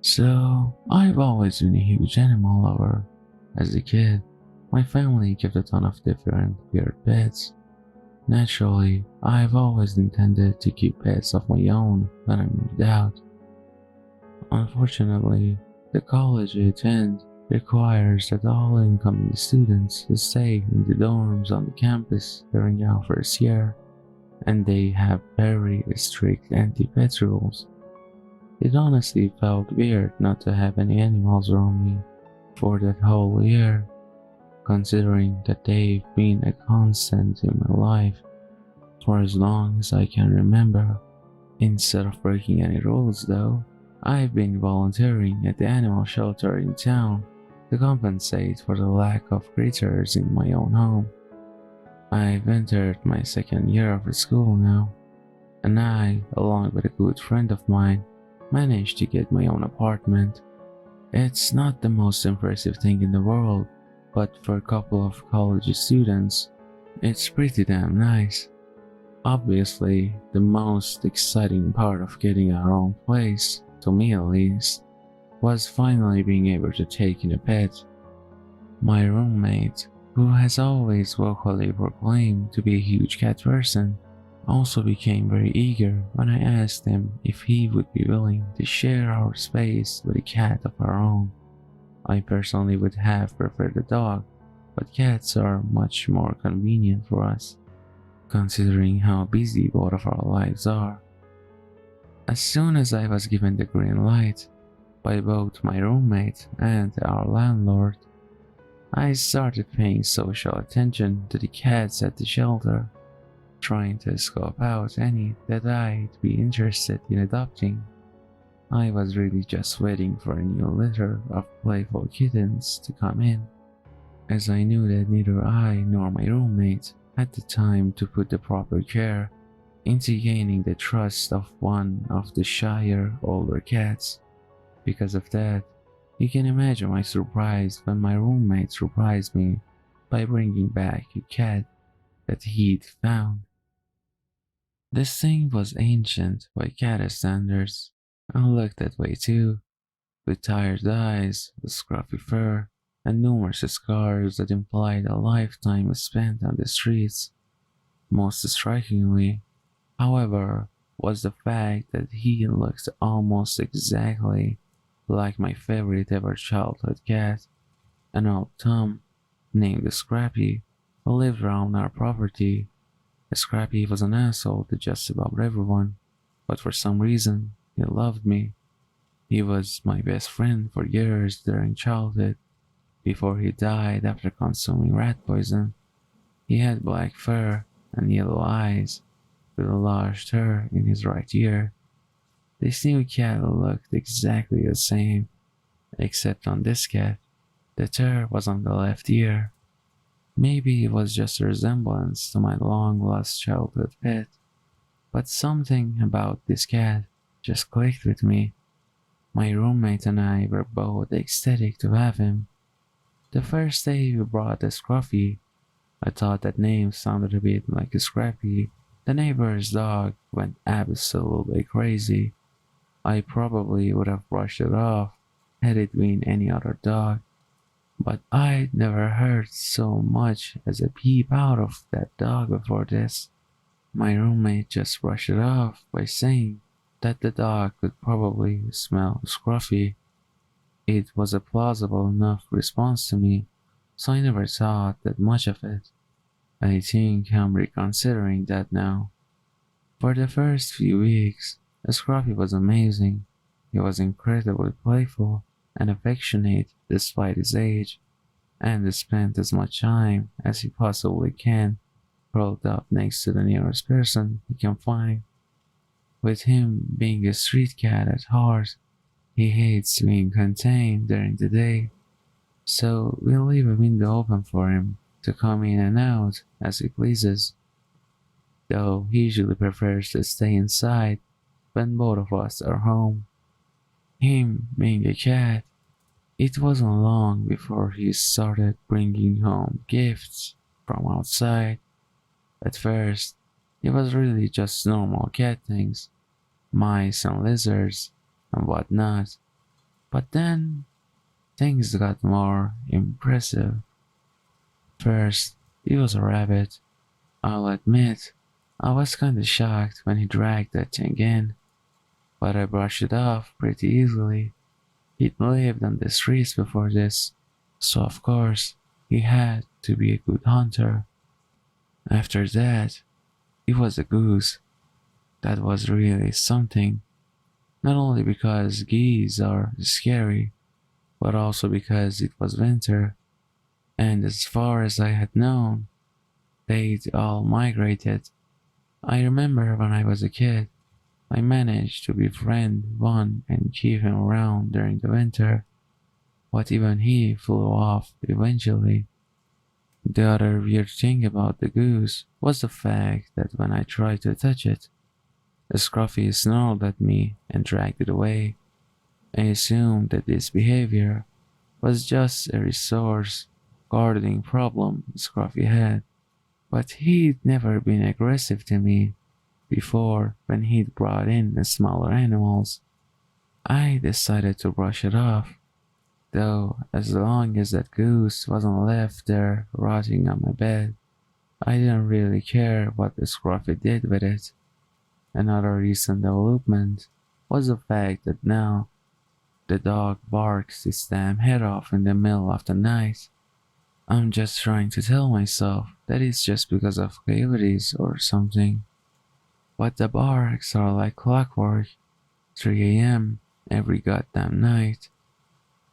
So, I've always been a huge animal lover. As a kid, my family kept a ton of different weird pets. Naturally, I've always intended to keep pets of my own when I moved out. Unfortunately, the college I attend requires that all incoming students stay in the dorms on the campus during our first year, and they have very strict anti-pet rules. It honestly felt weird not to have any animals around me for that whole year, considering that they've been a constant in my life for as long as I can remember. Instead of breaking any rules though, I've been volunteering at the animal shelter in town to compensate for the lack of critters in my own home. I've entered my second year of school now, and I, along with a good friend of mine, managed to get my own apartment. It's not the most impressive thing in the world, but for a couple of college students, it's pretty damn nice. Obviously, the most exciting part of getting our own place, to me at least, was finally being able to take in a pet. My roommate, who has always vocally proclaimed to be a huge cat person, also became very eager when I asked him if he would be willing to share our space with a cat of our own. I personally would have preferred a dog, but cats are much more convenient for us, considering how busy both of our lives are. As soon as I was given the green light by both my roommate and our landlord, I started paying social attention to the cats at the shelter, trying to scope out any that I'd be interested in adopting. I was really just waiting for a new litter of playful kittens to come in, as I knew that neither I nor my roommate had the time to put the proper care into gaining the trust of one of the shyer older cats. Because of that, you can imagine my surprise when my roommate surprised me by bringing back a cat that he'd found. This thing was ancient by cat standards, and looked that way too, with tired eyes, scruffy fur, and numerous scars that implied a lifetime spent on the streets. Most strikingly, however, was the fact that he looked almost exactly like my favorite ever childhood cat, an old Tom named Scrappy, who lived around our property. Scrappy was an asshole to just about everyone, but for some reason, he loved me. He was my best friend for years during childhood, before he died after consuming rat poison. He had black fur and yellow eyes, with a large tear in his right ear. This new cat looked exactly the same, except on this cat, the tear was on the left ear. Maybe it was just a resemblance to my long-lost childhood pet, but something about this cat just clicked with me. My roommate and I were both ecstatic to have him. The first day we brought the Scruffy, I thought that name sounded a bit like a Scrappy. The neighbor's dog went absolutely crazy. I probably would have brushed it off had it been any other dog, but I'd never heard so much as a peep out of that dog before this. My roommate just brushed it off by saying that the dog could probably smell Scruffy. It was a plausible enough response to me, so I never thought that much of it. I think I'm reconsidering that now. For the first few weeks, Scruffy was amazing. He was incredibly playful and affectionate despite his age, and spent as much time as he possibly can curled up next to the nearest person he can find. With him being a street cat at heart, he hates being contained during the day, so we leave a window open for him to come in and out as he pleases, though he usually prefers to stay inside when both of us are home. Him being a cat, it wasn't long before he started bringing home gifts from outside. At first, it was really just normal cat things, mice and lizards and whatnot, But then things got more impressive. First, he was a rabbit. I'll admit, I was kinda shocked when he dragged that thing in, but I brushed it off pretty easily. He'd lived on the streets before this, so of course, he had to be a good hunter. After that, it was a goose. That was really something, not only because geese are scary, but also because it was winter, and as far as I had known, they'd all migrated. I remember when I was a kid, I managed to befriend one and keep him around during the winter, but even he flew off eventually. The other weird thing about the goose was the fact that when I tried to touch it, the Scruffy snarled at me and dragged it away. I assumed that this behavior was just a resource gardening problem Scruffy had, but he'd never been aggressive to me before when he'd brought in the smaller animals. I decided to brush it off, though as long as that goose wasn't left there rotting on my bed, I didn't really care what the Scruffy did with it. Another recent development was the fact that now the dog barks its damn head off in the middle of the night. I'm just trying to tell myself that it's just because of coyotes or something. But the barks are like clockwork, 3 a.m. every goddamn night.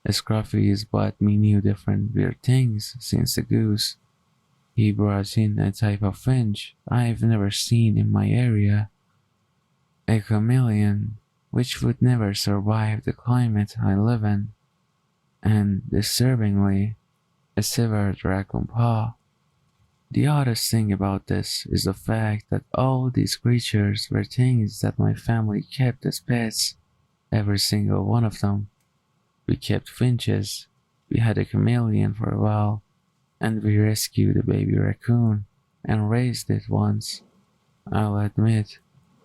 Scruffy has bought me new different weird things since the goose. He brought in a type of finch I've never seen in my area, a chameleon which would never survive the climate I live in, and disturbingly, a severed raccoon paw. The oddest thing about this is the fact that all these creatures were things that my family kept as pets, every single one of them. We kept finches, we had a chameleon for a while, and we rescued a baby raccoon and raised it once. I'll admit,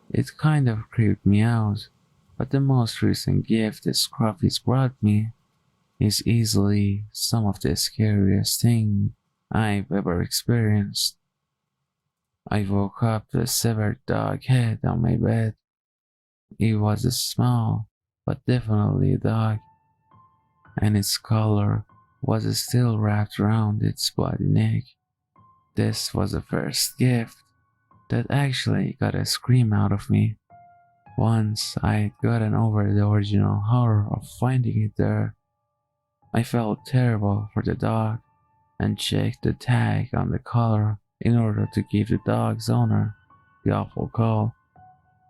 it kind of creeped me out, but the most recent gift the Scruffies brought me is easily some of the scariest thing I've ever experienced. I woke up to a severed dog head on my bed. It was a small, but definitely a dog, and its collar was still wrapped around its bloody neck. This was the first gift that actually got a scream out of me. Once I'd gotten over the original horror of finding it there, I felt terrible for the dog and checked the tag on the collar in order to give the dog's owner the awful call,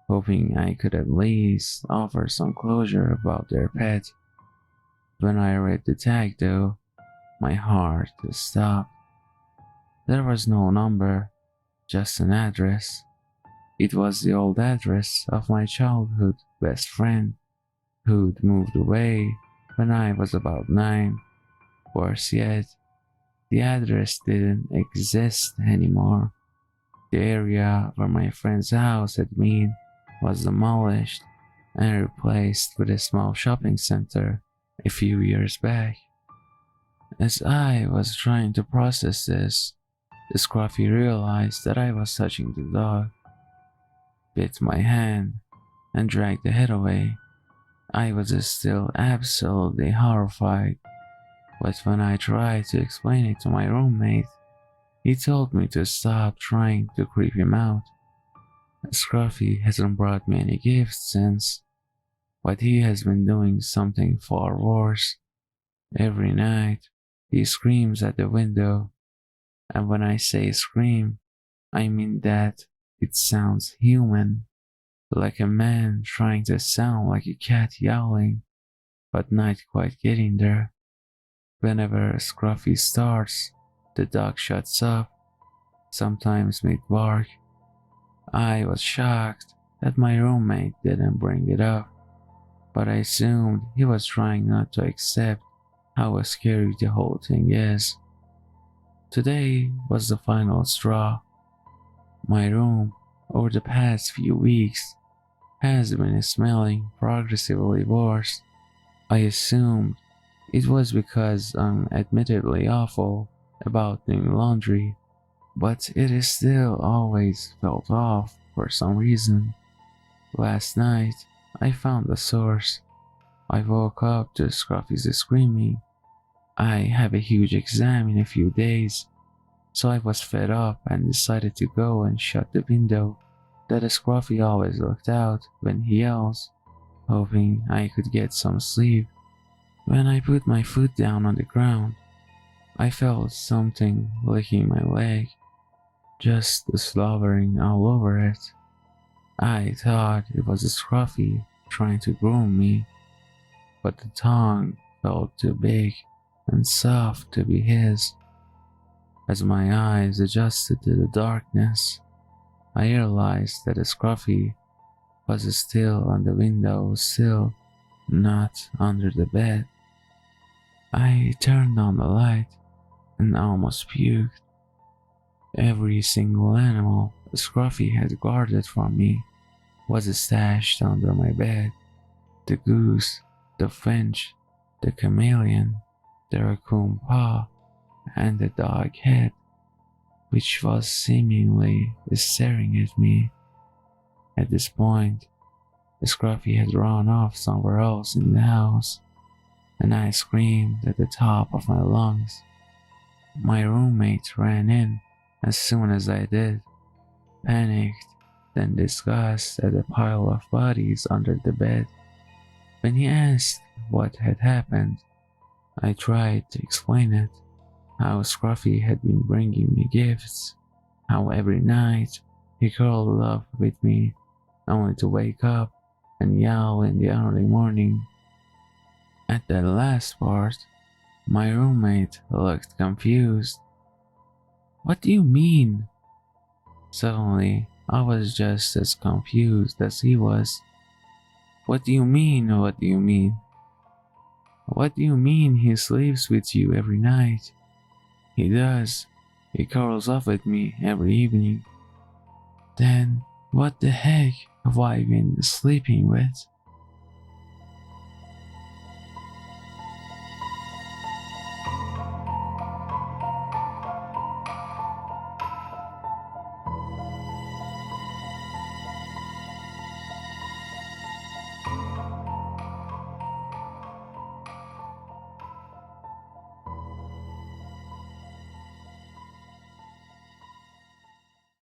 hoping I could at least offer some closure about their pet. When I read the tag though, my heart stopped. There was no number, just an address. It was the old address of my childhood best friend, who'd moved away when I was about 9. Worse yet, the address didn't exist anymore. The area where my friend's house had been was demolished and replaced with a small shopping center a few years back. As I was trying to process this, the Scruffy realized that I was touching the dog, bit my hand, and dragged the head away. I was still absolutely horrified, but when I tried to explain it to my roommate, he told me to stop trying to creep him out. Scruffy hasn't brought me any gifts since, but he has been doing something far worse. Every night, he screams at the window, and when I say scream, I mean that it sounds human, like a man trying to sound like a cat yowling, but not quite getting there. Whenever Scruffy starts, the dog shuts up, sometimes mid-bark. I was shocked that my roommate didn't bring it up, but I assumed he was trying not to accept how scary the whole thing is. Today was the final straw. My room, over the past few weeks, has been smelling progressively worse. I assumed it was because I'm admittedly awful about doing laundry, but it is still always felt off for some reason. Last night, I found the source. I woke up to Scruffy's screaming. I have a huge exam in a few days, so I was fed up and decided to go and shut the window that Scruffy always looked out when he yells, hoping I could get some sleep. When I put my foot down on the ground, I felt something licking my leg, just slobbering all over it. I thought it was Scruffy trying to groom me, but the tongue felt too big and soft to be his. As my eyes adjusted to the darkness, I realized that Scruffy was still on the window sill, not under the bed. I turned on the light and almost puked. Every single animal Scruffy had guarded from me was stashed under my bed. The goose, the finch, the chameleon, the raccoon paw, and the dog head, which was seemingly staring at me. At this point, Scruffy had run off somewhere else in the house, and I screamed at the top of my lungs. My roommate ran in as soon as I did, panicked, then disgust at the pile of bodies under the bed. When he asked what had happened, I tried to explain it, how Scruffy had been bringing me gifts, how every night he curled up with me only to wake up and yell in the early morning. At that last part, my roommate looked confused. "What do you mean?" Suddenly, I was just as confused as he was. "What do you mean? What do you mean? What do you mean he sleeps with you every night?" "He does. He curls up with me every evening." "Then what the heck have I been sleeping with?"